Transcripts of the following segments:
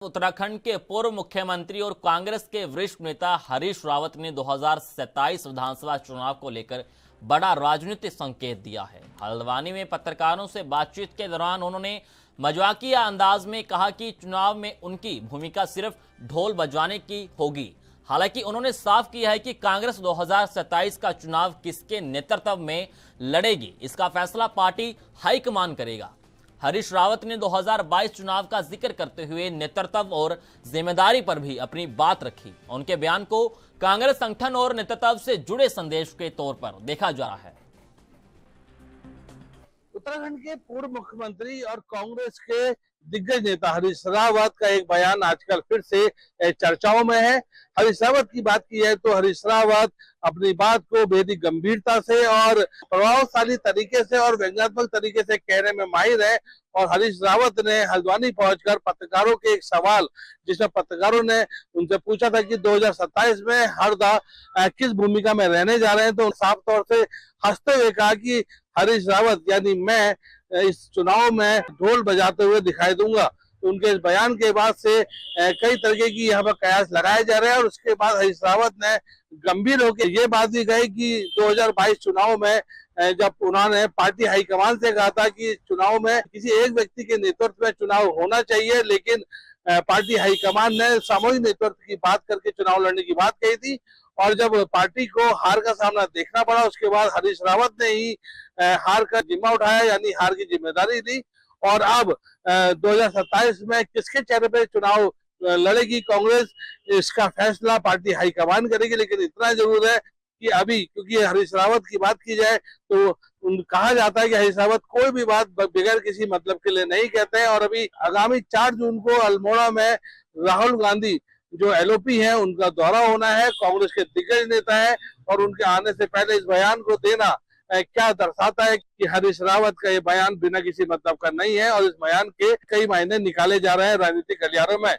उत्तराखंड के पूर्व मुख्यमंत्री और कांग्रेस के वरिष्ठ नेता हरीश रावत ने 2027 विधानसभा चुनाव को लेकर बड़ा राजनीतिक संकेत दिया है। हल्द्वानी में पत्रकारों से बातचीत के दौरान उन्होंने मजाकिया अंदाज में कहा कि चुनाव में उनकी भूमिका सिर्फ ढोल बजवाने की होगी। हालांकि उन्होंने साफ किया है कि कांग्रेस 2027 का चुनाव किसके नेतृत्व में लड़ेगी, इसका फैसला पार्टी हाईकमान करेगा। हरीश रावत ने 2022 चुनाव का जिक्र करते हुए नेतृत्व और जिम्मेदारी पर भी अपनी बात रखी। उनके बयान को कांग्रेस संगठन और नेतृत्व से जुड़े संदेश के तौर पर देखा जा रहा है। उत्तराखंड के पूर्व मुख्यमंत्री और कांग्रेस के दिग्गज नेता हरीश रावत का एक बयान आजकल फिर से चर्चाओं में है। हरीश रावत की बात की है तो हरीश रावत अपनी बात को बेहद गंभीरता से और प्रभावशाली तरीके से और व्यंग्यात्मक तरीके से कहने में माहिर है। और हरीश रावत ने हल्द्वानी पहुंचकर पत्रकारों के एक सवाल, जिसमें पत्रकारों ने उनसे पूछा था कि 2027 में हरदा किस भूमिका में रहने जा रहे हैं, तो साफ तौर से हंसते हुए कहा कि हरीश रावत यानी मैं इस चुनाव में ढोल बजाते हुए दिखाई दूंगा। तो उनके इस बयान के बाद से कई तरीके की यहाँ पर कयास लगाए जा रहे हैं। और उसके बाद हरीश रावत ने गंभीर होकर ये बात भी कही कि 2022 चुनाव में जब उन्होंने पार्टी हाईकमान से कहा था कि चुनाव में किसी एक व्यक्ति के नेतृत्व में चुनाव होना चाहिए, लेकिन पार्टी हाईकमान ने सामूहिक नेतृत्व की बात करके चुनाव लड़ने की बात कही थी। और जब पार्टी को हार का सामना देखना पड़ा, उसके बाद हरीश रावत ने ही हार का जिम्मा उठाया, यानी हार की जिम्मेदारी ली। और अब 2027 में किसके चेहरे पर चुनाव लड़ेगी कांग्रेस, इसका फैसला पार्टी हाईकमान करेगी। लेकिन इतना जरूर है कि अभी, क्योंकि हरीश रावत की बात की जाए तो कहा जाता है कि हरीश रावत कोई भी बात बगैर किसी मतलब के लिए नहीं कहते हैं। और अभी आगामी 4 जून को अल्मोड़ा में राहुल गांधी जो एलओपी है उनका दौरा होना है, कांग्रेस के दिग्गज नेता है। और उनके आने से पहले इस बयान को देना क्या दर्शाता है कि हरीश रावत का ये बयान बिना किसी मतलब का नहीं है। और इस बयान के कई मायने निकाले जा रहे हैं राजनीतिक गलियारों में।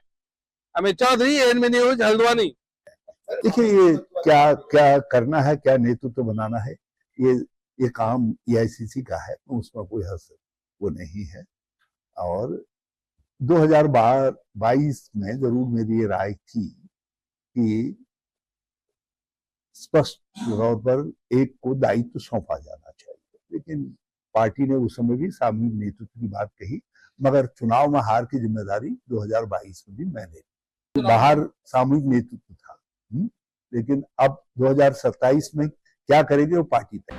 Amit Chaudhary, ANB news, Haldwani. देखिए, ये क्या क्या करना है, क्या नेतृत्व बनाना है, ये काम एआईसीसी का है, उसमें कोई हर्ष वो नहीं है। और 2022 में जरूर मेरी ये राय थी कि स्पष्ट तौर पर एक को दायित्व सौंपा जाना चाहिए, लेकिन पार्टी ने उस समय भी सामूहिक नेतृत्व की बात कही। मगर चुनाव में हार की जिम्मेदारी 2022 में भी मैंने ली। बाहर सामूहिक नेतृत्व था, लेकिन अब 2027 में क्या करेंगे वो पार्टी तय।